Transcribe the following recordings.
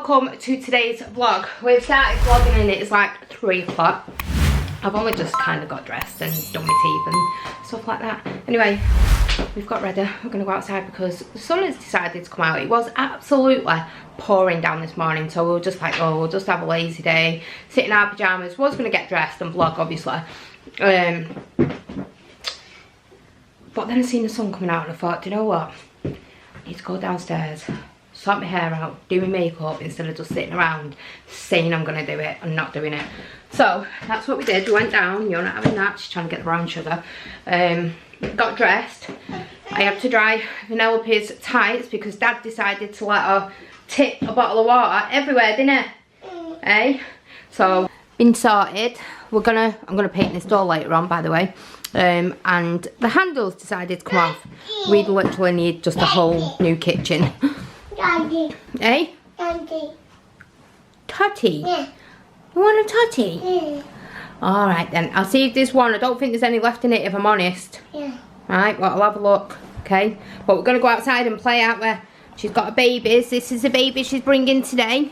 welcome to today's vlog. We've started vlogging and it's like 3 o'clock. I've only just kind of got dressed and done my teeth and stuff like that. Anyway, we've got ready. We're going to go outside because the sun has decided to come out. It was absolutely pouring down this morning, so we were just like, oh, we'll just have a lazy day, sit in our pyjamas. Was going to get dressed and vlog, obviously. But then I seen the sun coming out and I thought, do you know what? I need to go downstairs, sort my hair out, do my makeup instead of just sitting around saying I'm going to do it and not doing it. So that's what we did. We went down. You're not having that. She's trying to get the brown sugar. Got dressed. I had to dry Vanellope's tights because Dad decided to let her tip a bottle of water everywhere, didn't he? Eh? So been sorted. I'm gonna paint this door later on, by the way. And the handles decided to come off. We'd literally need just a whole new kitchen. Daddy. Eh? Daddy. Totty? Yeah. You want a totty? Yeah. Alright then, I'll see if there's one. I don't think there's any left in it if I'm honest. Yeah. Right, well I'll have a look, okay? But we're going to go outside and play out there. She's got a babies. This is a baby she's bringing today.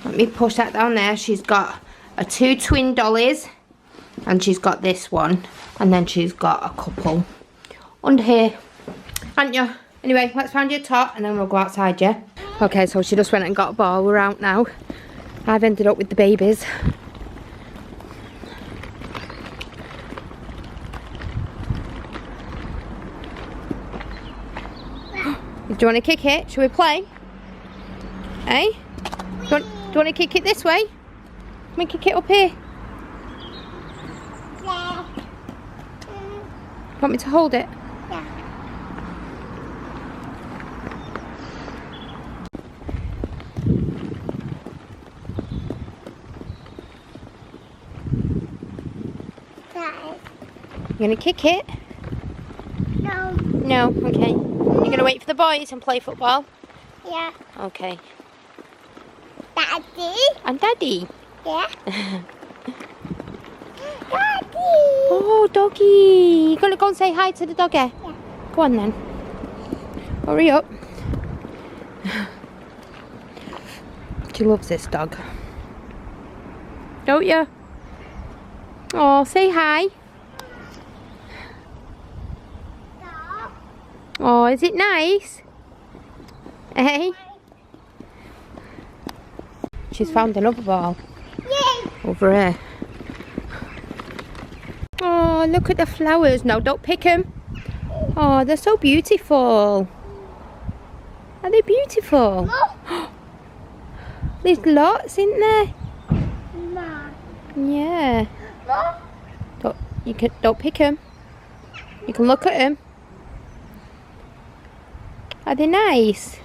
Let me push that down there. She's got 2 twin dollies. And she's got this one. And then she's got a couple under here. Haven't you? Anyway, let's find your tot and then we'll go outside, yeah? Okay, so she just went and got a ball. We're out now. I've ended up with the babies. Do you want to kick it? Shall we play? Eh? Do you want to kick it this way? Can we kick it up here? Yeah. Want me to hold it? Yeah. You gonna kick it? No. No, okay. You're gonna wait for the boys and play football? Yeah. Okay. Daddy. And Daddy? Yeah. Daddy. Oh, doggy. You gonna go and say hi to the doggy? Yeah. Go on then. Hurry up. She loves this dog. Don't you? Oh, say hi. Oh, is it nice? Hey? She's found another ball. Yay. Over here. Oh, look at the flowers. No, don't pick them. Oh, they're so beautiful. Are they beautiful? Look. There's lots, isn't there? Mom. Yeah. Look. Don't pick them. You can look at them. Are they nice?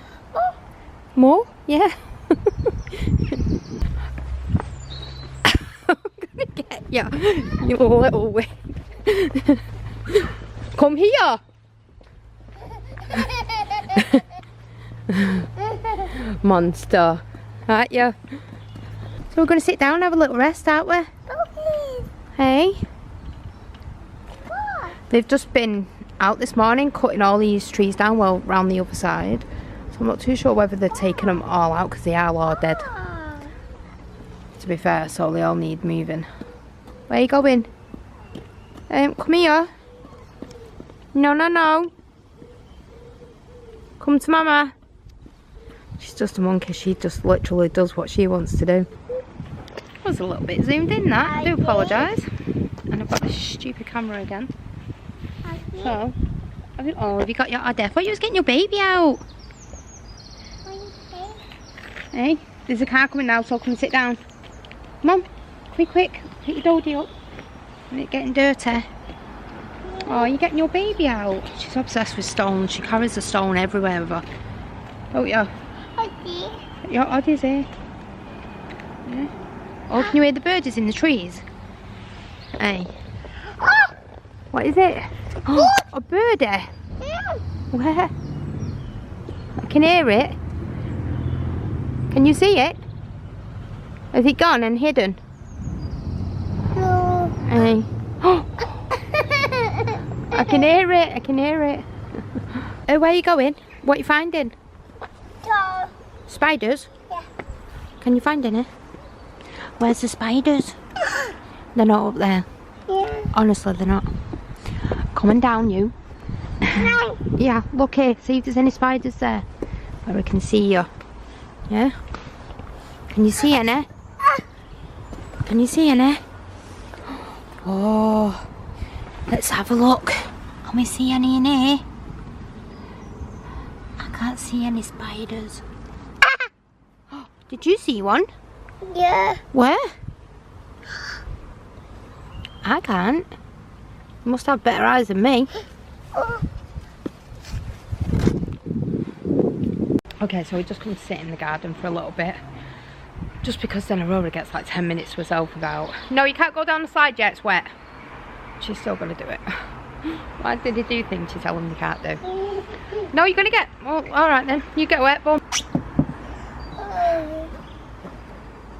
More? Yeah. I'm gonna get you, you little witch. Come here. Monster. Aren't you? So we're gonna sit down and have a little rest, aren't we? Hey? They've just been out this morning cutting all these trees down, well, round the other side. So I'm not too sure whether they're taking them all out because they are all dead. To be fair, so they all need moving. Where are you going? Come here. No, no, no. Come to Mama. She's just a monkey. She just literally does what she wants to do. I was a little bit zoomed in that. I do apologise. And I've got this stupid camera again. So, have you got your... I thought you was getting your baby out. Hey, there's a car coming now, so come and sit down. Come on, quick, put your dodie up. And it's getting dirty. Oh, you're getting your baby out. She's obsessed with stones. She carries the stone everywhere with her. Don't you? Your Oddie's here. Yeah. Oh, can you hear the birds in the trees? Hey. What is it? Oh, a birdie. Where? I can hear it. Can you see it? Has it gone and hidden? No. Hey. I can hear it. I can hear it. Oh, where are you going? What are you finding? Dog. Spiders? Yeah. Can you find any? Where's the spiders? They're not up there. Yeah. Honestly, they're not. Coming down, you. No. Yeah, look here. See if there's any spiders there. Where we can see you. Yeah? Can you see any? Can you see any? Oh. Let's have a look. Can we see any in here? I can't see any spiders. Did you see one? Yeah. Where? I can't. You must have better eyes than me. Okay, so we just come to sit in the garden for a little bit. Just because then Aurora gets like 10 minutes to herself without... No, you can't go down the slide yet, it's wet. She's still going to do it. Why did they do things you tell them they can't do? No, you're going to get... Well, alright then. You get wet, bum.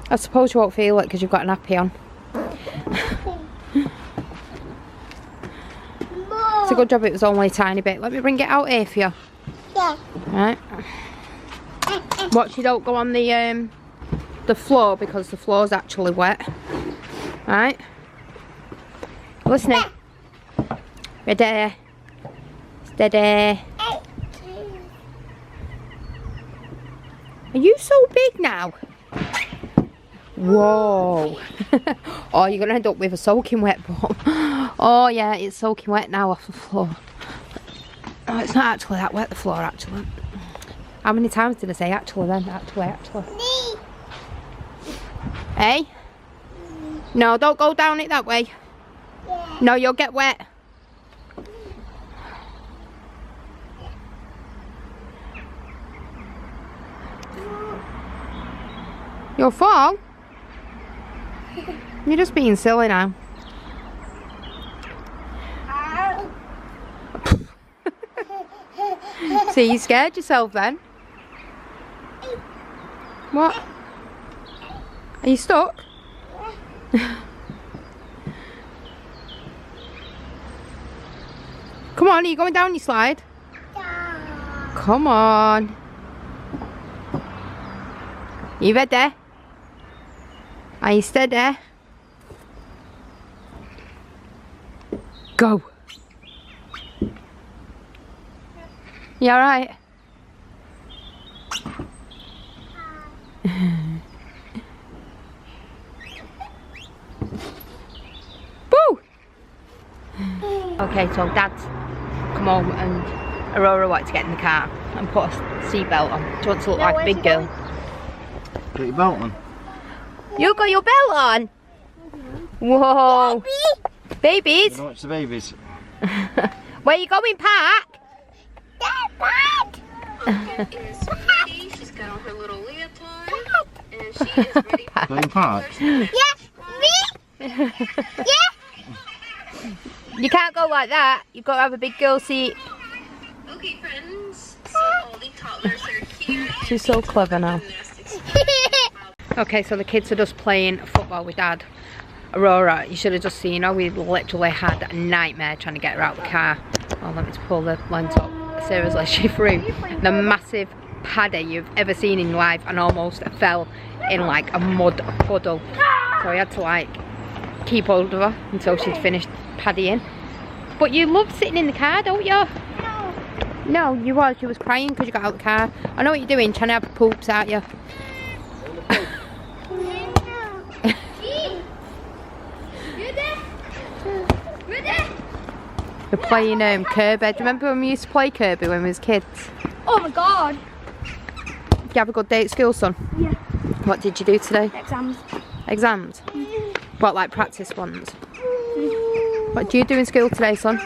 I suppose you won't feel it because you've got a nappy on. It's a good job it was only a tiny bit. Let me bring it out here for you. Yeah. Right. Watch you don't go on the floor because the floor's actually wet. Right. Listening. Ready. Steady. Are you so big now? Whoa. Oh, you're going to end up with a soaking wet bum. Oh, yeah, it's soaking wet now off the floor. Oh, it's not actually that wet, the floor, actually. How many times did I say actually then? Actually. Hey? No, don't go down it that way. Yeah. No, you'll get wet. You'll fall? You're just being silly now. See, you scared yourself then? What? Are you stuck? Come on, are you going down your slide? Come on. You ready? Are you steady? Go. You alright? Boo! Okay, so Dad's come home and Aurora wanted to get in the car and put a seatbelt on. She wants to look like a big girl. Got your belt on? You got your belt on? Whoa! Babies? You know what's the babies? Where you going, Pat? She's got on her little leotard and she is ready for Going park? Yeah. Me. Yeah. You can't go like that. You've got to have a big girl seat. Okay, friends. So all the toddlers are here. She's so clever now. Okay, so the kids are just playing football with Dad. Aurora, you should have just seen her. We literally had a nightmare trying to get her out of the car. Oh, let me just pull the lens up. Seriously, she threw the massive paddy you've ever seen in your life and almost fell in like a mud puddle. So I had to like keep hold of her until she'd finished paddying. But you love sitting in the car, don't you? No, you was. You was crying because you got out of the car. I know what you're doing, trying to have poops, aren't you? We're playing Kirby. Do you remember when we used to play Kirby when we was kids? Oh my God. Did you have a good day at school, son? Yeah. What did you do today? Exams. Exams? What, like practice ones? What do you do in school today, son?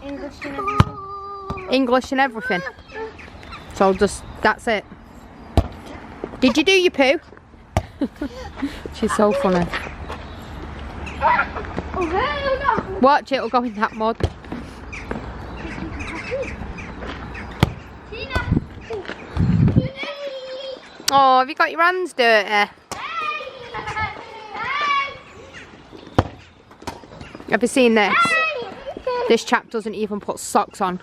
English and everything. English and everything? So just, that's it. Did you do your poo? She's so funny. Watch, it'll go in that mud. Oh, have you got your hands dirty? Have you seen this? This chap doesn't even put socks on.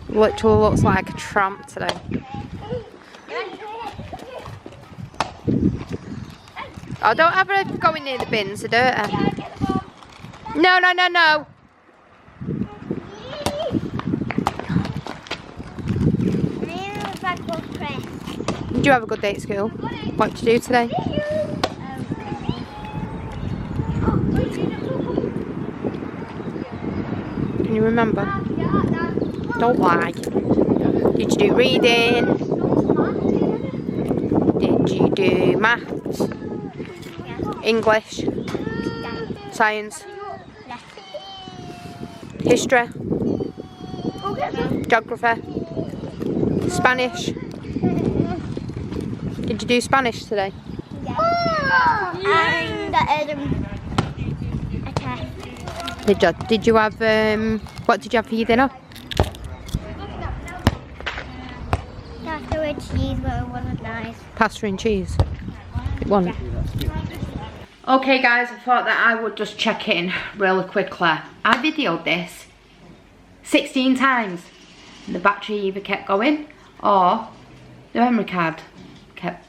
Literally looks like a tramp today. Oh, don't have her going near the bins, the dirty. No, no, no, no. Did you have a good day at school? What did you do today? Can you remember? Don't lie. Did you do reading? Did you do maths? English? Science? History? Geography? Spanish? Did you do Spanish today? And a test. Did you have what did you have for your dinner? Pasta with cheese, but it wasn't nice. Pasta and cheese. It wasn't. Okay guys, I thought that I would just check in really quickly. I videoed this 16 times. And the battery either kept going or the memory card kept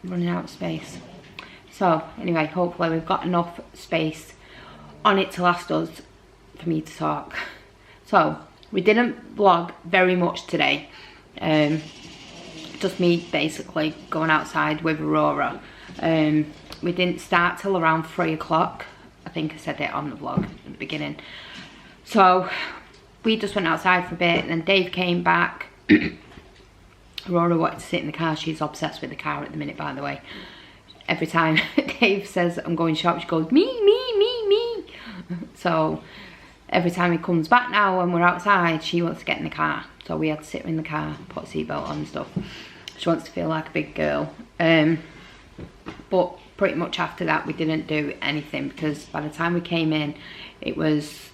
running out of space. So anyway, hopefully we've got enough space on it to last us for me to talk. So we didn't vlog very much today. Just me basically going outside with Aurora. We didn't start till around 3 o'clock. I think I said it on the vlog at the beginning. So we just went outside for a bit and then Dave came back. Aurora wanted to sit in the car. She's obsessed with the car at the minute, by the way. Every time Dave says I'm going shop, she goes me, me, me, me. So every time he comes back now when we're outside, she wants to get in the car. So we had to sit her in the car, put a seatbelt on and stuff. She wants to feel like a big girl. But pretty much after that we didn't do anything because by the time we came in it was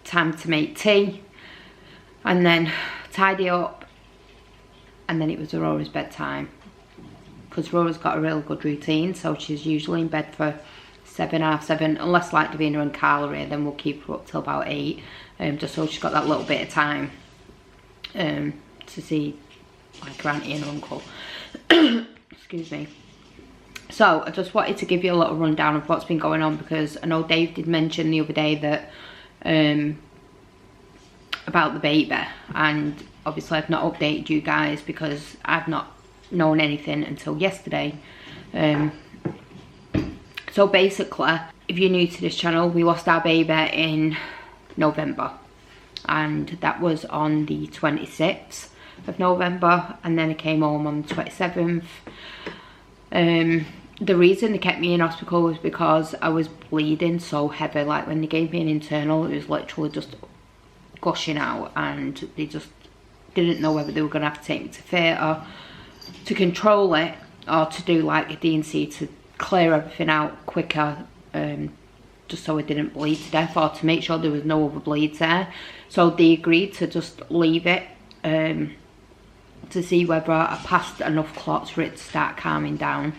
time to make tea and then tidy up, and then it was Aurora's bedtime because Aurora's got a real good routine, so she's usually in bed for 7, half 7, unless like Davina and Carla are here, then we'll keep her up till about 8, just so she's got that little bit of time to see like her auntie and uncle. Excuse me. So I just wanted to give you a little rundown of what's been going on because I know Dave did mention the other day that about the baby, and obviously I've not updated you guys because I've not known anything until yesterday. So basically, if you're new to this channel, we lost our baby in November, and that was on the 26th of November, and then I came home on the 27th. The reason they kept me in hospital was because I was bleeding so heavy. Like when they gave me an internal, it was literally just gushing out, and they just didn't know whether they were going to have to take me to theatre to control it or to do like a D&C to clear everything out quicker, just so I didn't bleed to death, or to make sure there was no other bleeds there. So they agreed to just leave it to see whether I passed enough clots for it to start calming down,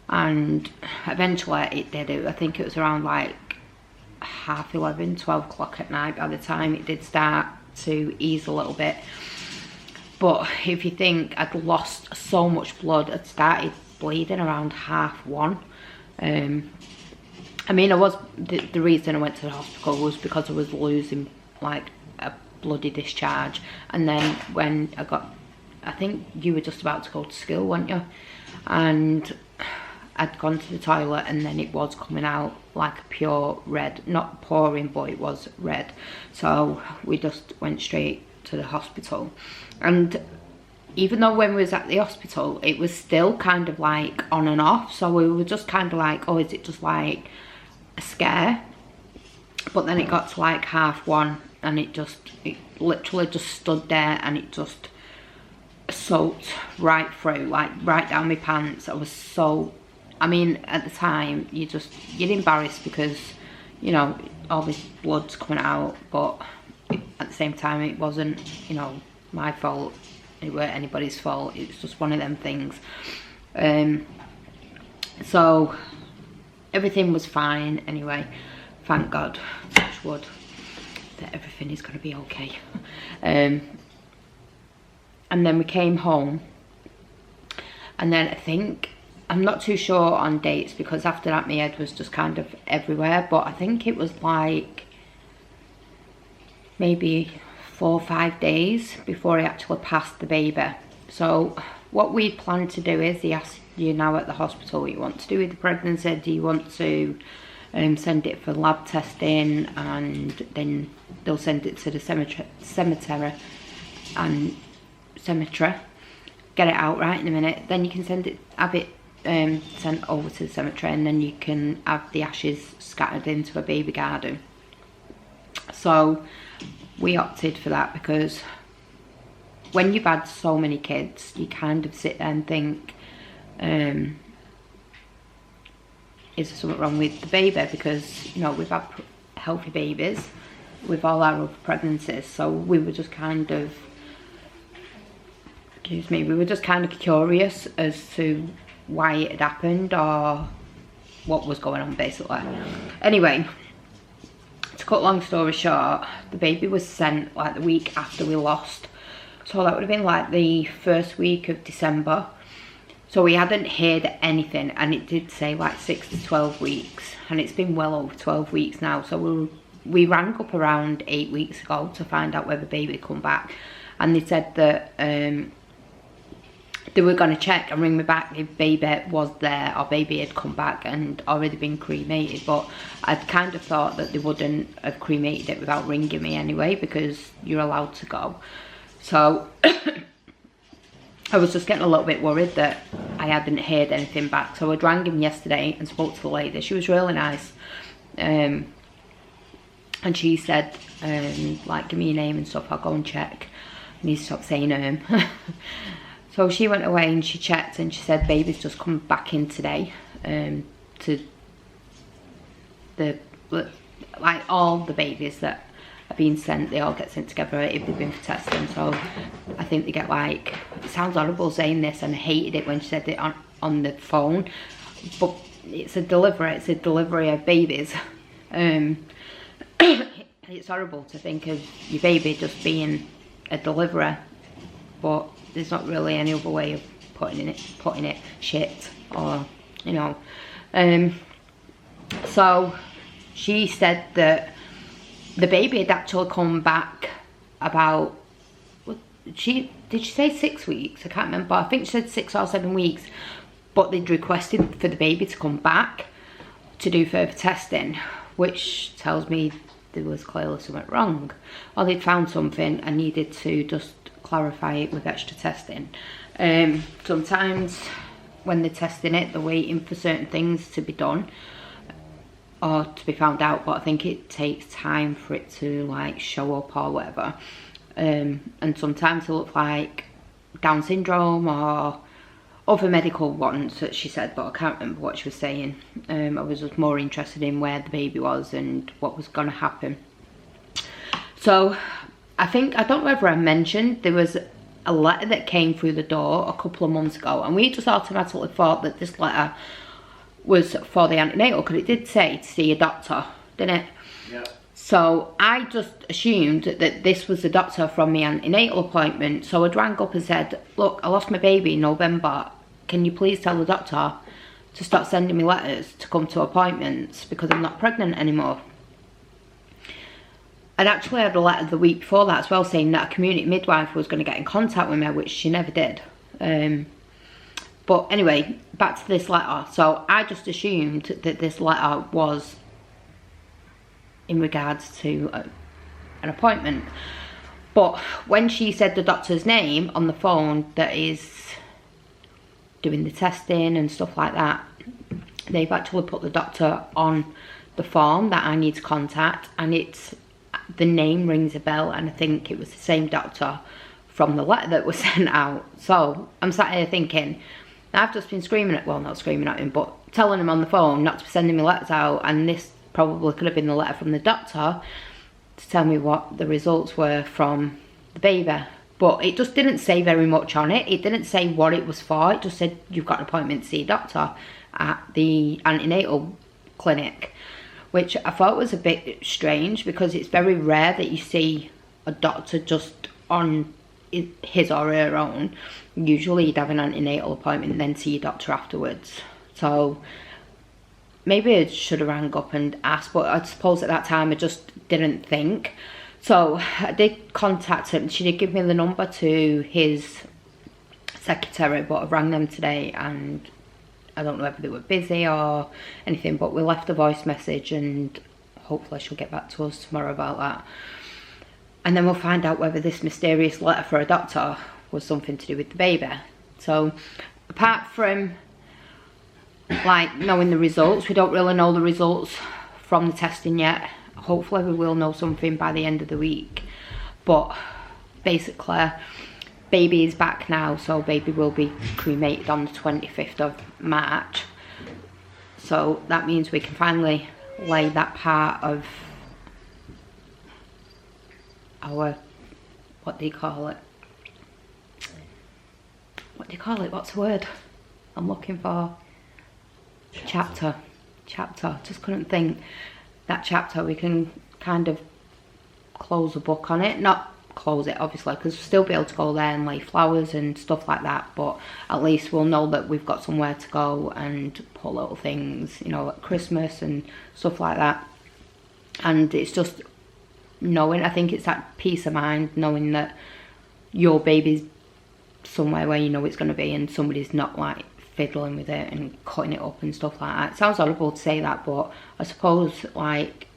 and eventually it did. I think it was around like half 11, 12 o'clock at night by the time it did start to ease a little bit. But if you think I'd lost so much blood, I'd started bleeding around half 1. I mean, the reason I went to the hospital was because I was losing like a bloody discharge, and then when I think you were just about to go to school, weren't you? And I'd gone to the toilet and then it was coming out like a pure red, not pouring, but it was red. So we just went straight to the hospital. And even though when we was at the hospital, it was still kind of like on and off. So we were just kind of like, oh, is it just like a scare? But then it got to like half 1 and it literally just stood there, and it just soaked right through, like right down my pants. I was so, I mean, at the time you're embarrassed because, you know, all this blood's coming out, but at the same time it wasn't, you know, my fault, it weren't anybody's fault. It's just one of them things. So everything was fine anyway, thank God, touch wood, that everything is going to be okay. and then we came home, and then I think, I'm not too sure on dates because after that my head was just kind of everywhere, but I think it was like maybe 4 or 5 days before I actually passed the baby. So what we planned to do is, he asked you now at the hospital what you want to do with the pregnancy. Do you want to send it for lab testing, and then they'll send it to the cemetery, get it out right in a minute, then you can send it, have it sent over to the cemetery, and then you can have the ashes scattered into a baby garden. So we opted for that because when you've had so many kids, you kind of sit there and think, is there something wrong with the baby? Because, you know, we've had healthy babies with all our other pregnancies, so we were just kind of, excuse me, we were just kind of curious as to why it had happened or what was going on, basically. Anyway, to cut long story short, the baby was sent like the week after we lost, so that would have been like the first week of December. So we hadn't heard anything, and it did say like 6 to 12 weeks, and it's been well over 12 weeks now. So we rang up around 8 weeks ago to find out whether baby had come back, and they said that they were going to check and ring me back if baby was there or baby had come back and already been cremated. But I'd kind of thought that they wouldn't have cremated it without ringing me anyway, because you're allowed to go. So I was just getting a little bit worried that I hadn't heard anything back. So I rang him yesterday and spoke to the lady. She was really nice. And she said, like, give me your name and stuff, I'll go and check. I need to stop saying So she went away and she checked, and she said baby's just come back in today. To the, like, all the babies that are being sent, they all get sent together if they've been for testing. So I think they get, like, it sounds horrible saying this, and I hated it when she said it on the phone, but it's a delivery of babies. It's horrible to think of your baby just being a deliverer, but there's not really any other way of putting it shit, or, you know. So she said that the baby had actually come back about, did she say 6 weeks? I can't remember. I think she said 6 or 7 weeks, but they'd requested for the baby to come back to do further testing, which tells me there was clearly something wrong, or they'd found something and needed to just clarify it with extra testing. Sometimes when they're testing it, they're waiting for certain things to be done or to be found out, but I think it takes time for it to, like, show up or whatever. And sometimes it looks like Down syndrome or other medical ones that she said, but I can't remember what she was saying. I was just more interested in where the baby was and what was going to happen. So I don't know whether I mentioned there was a letter that came through the door a couple of months ago, and we just automatically thought that this letter was for the antenatal, because it did say to see a doctor, didn't it? Yeah. So I just assumed that this was the doctor from the antenatal appointment. So I rang up and said, look, I lost my baby in November. Can you please tell the doctor to stop sending me letters to come to appointments because I'm not pregnant anymore? I'd actually had a letter the week before that as well, saying that a community midwife was going to get in contact with me, which she never did. But anyway, back to this letter. So I just assumed that this letter was in regards to an appointment. But when she said the doctor's name on the phone that is doing the testing and stuff like that, they've actually put the doctor on the form that I need to contact, and the name rings a bell, and I think it was the same doctor from the letter that was sent out. So I'm sat here thinking, I've just been screaming at, well, not screaming at him, but telling him on the phone not to be sending me letters out, and this probably could have been the letter from the doctor to tell me what the results were from the baby. But it just didn't say very much on it. It didn't say what it was for. It just said you've got an appointment to see a doctor at the antenatal clinic, which I thought was a bit strange, because it's very rare that you see a doctor just on his or her own, usually you'd have an antenatal appointment and then see your doctor afterwards. So maybe I should have rang up and asked, but I suppose at that time I just didn't think. So I did contact him. She did give me the number to his secretary, but I rang them today and I don't know whether they were busy or anything, but we left a voice message and hopefully she'll get back to us tomorrow about that. And then we'll find out whether this mysterious letter for a doctor was something to do with the baby. So apart from like knowing the results, we don't really know the results from the testing yet. Hopefully we will know something by the end of the week. But basically, baby is back now, so baby will be cremated on the 25th of March. So that means we can finally lay that part of our, what do you call it? What do you call it? What's the word I'm looking for? Chapter. Just couldn't think. That chapter, we can kind of close the book on it. Not close it obviously, because we'll still be able to go there and lay flowers and stuff like that, but at least we'll know that we've got somewhere to go and put little things, you know, at Christmas and stuff like that. And it's just knowing, I think it's that peace of mind knowing that your baby's somewhere where you know it's going to be and somebody's not like fiddling with it and cutting it up and stuff like that. It sounds horrible to say that, but I suppose like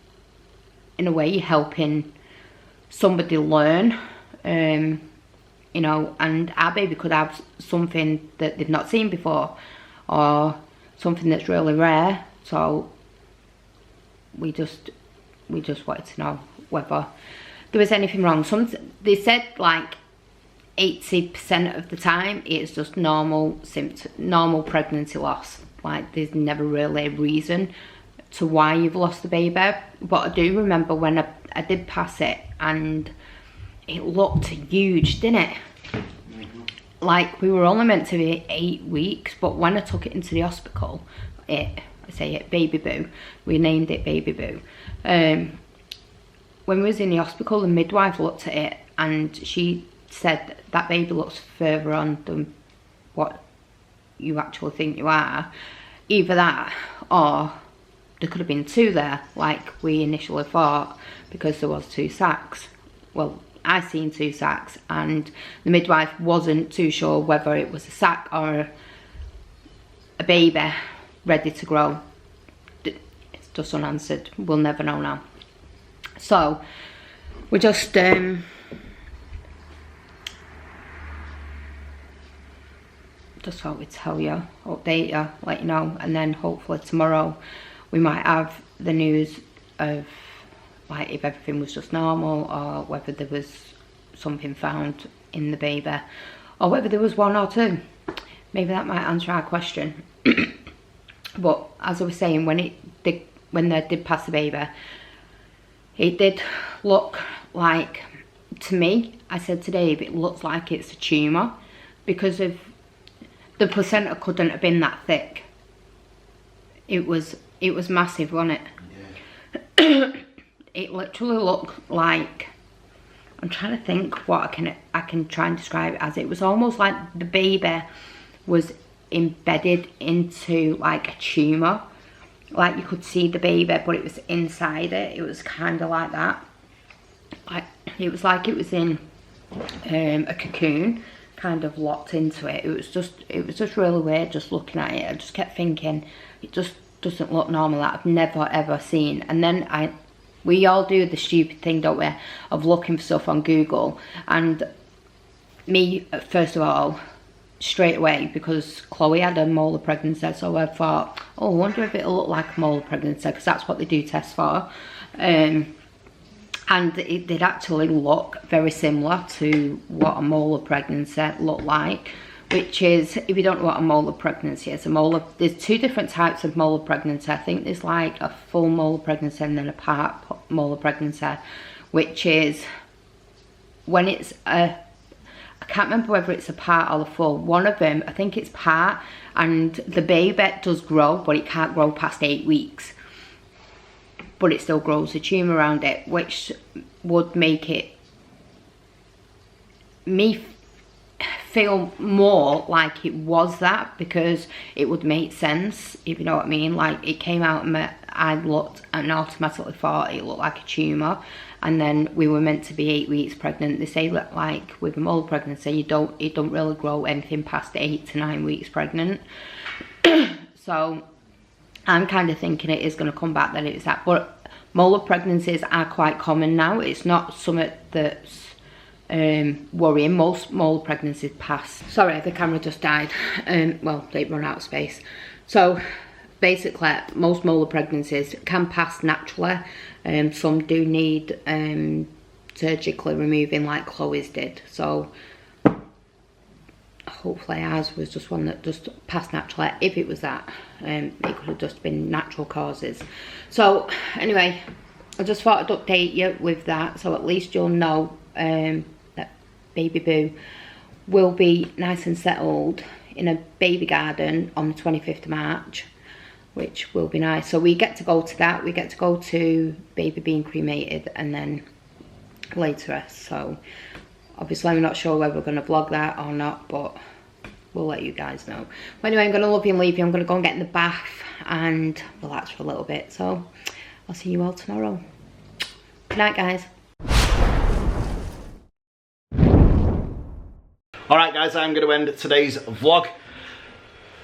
in a way you're helping somebody learn, you know, and our baby could have something that they've not seen before or something that's really rare. So we just wanted to know whether there was anything wrong. They said like 80% of the time it's just normal pregnancy loss. Like there's never really a reason to why you've lost the baby. But I do remember when I did pass it and it looked huge, didn't it? Like we were only meant to be 8 weeks, but when I took it into the hospital, Baby Boo, we named it Baby Boo. When we was in the hospital, the midwife looked at it and she said that baby looks further on than what you actually think you are. Either that or there could have been 2 there like we initially thought, because there was 2 sacs. Well, I seen 2 sacs and the midwife wasn't too sure whether it was a sac or a baby ready to grow. It's just unanswered. We'll never know now. So we just thought we'd tell you, update you, let you know, and then hopefully tomorrow we might have the news of like if everything was just normal or whether there was something found in the baby or whether there was 1 or 2. Maybe that might answer our question. But as I was saying, when they did pass the baby, it did look like, to me, I said to Dave, it looks like it's a tumour because of the placenta couldn't have been that thick. It was massive, wasn't it? Yeah. It literally looked like, I'm trying to think what I can try and describe it as. It was almost like the baby was embedded into like a tumour. Like you could see the baby, but it was inside it. It was kind of like that. Like it was like it was in a cocoon, kind of locked into it. It was just really weird just looking at it. I just kept thinking, it just doesn't look normal. That I've never ever seen. And then we all do the stupid thing, don't we, of looking for stuff on Google. And me, first of all, straight away, because Chloe had a molar pregnancy, so I thought, oh, I wonder if it'll look like a molar pregnancy, because that's what they do test for. And it did actually look very similar to what a molar pregnancy looked like, which is, if you don't know what a molar pregnancy is, there's 2 different types of molar pregnancy. I think there's like a full molar pregnancy and then a part molar pregnancy, which is when it's I can't remember whether it's a part or the full. One of them, I think it's part, and the baby does grow, but it can't grow past 8 weeks. But it still grows a tumour around it, which would make it me feel more like it was that, because it would make sense, if you know what I mean. Like, it came out and I looked and automatically thought it looked like a tumour, and then we were meant to be 8 weeks pregnant. They say that, like, with a mole pregnancy, it don't really grow anything past 8 to 9 weeks pregnant. So I'm kind of thinking it is going to come back that it's that. But molar pregnancies are quite common now. It's not something that's worrying. Most molar pregnancies pass. Sorry, the camera just died. Well, they've run out of space. So basically, most molar pregnancies can pass naturally. Some do need surgically removing, like Chloe's did. So hopefully ours was just one that just passed naturally. If it was that, it could have just been natural causes. So anyway, I just thought I'd update you with that, so at least you'll know that baby boo will be nice and settled in a baby garden on the 25th of March, which will be nice. So we get to go to that. We get to go to baby being cremated and then later. So obviously I'm not sure whether we're going to vlog that or not, but we'll let you guys know. But anyway, I'm going to love you and leave you. I'm going to go and get in the bath and relax for a little bit. So I'll see you all tomorrow. Good night, guys. Alright guys, I'm going to end today's vlog.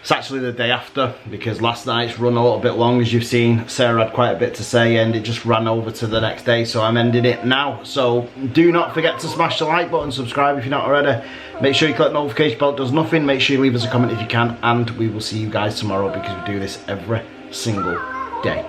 It's actually the day after, because last night's run a little bit long, as you've seen. Sarah had quite a bit to say and it just ran over to the next day, so I'm ending it now. So do not forget to smash the like button, subscribe if you're not already. Make sure you click the notification bell, it does nothing. Make sure you leave us a comment if you can, and we will see you guys tomorrow, because we do this every single day.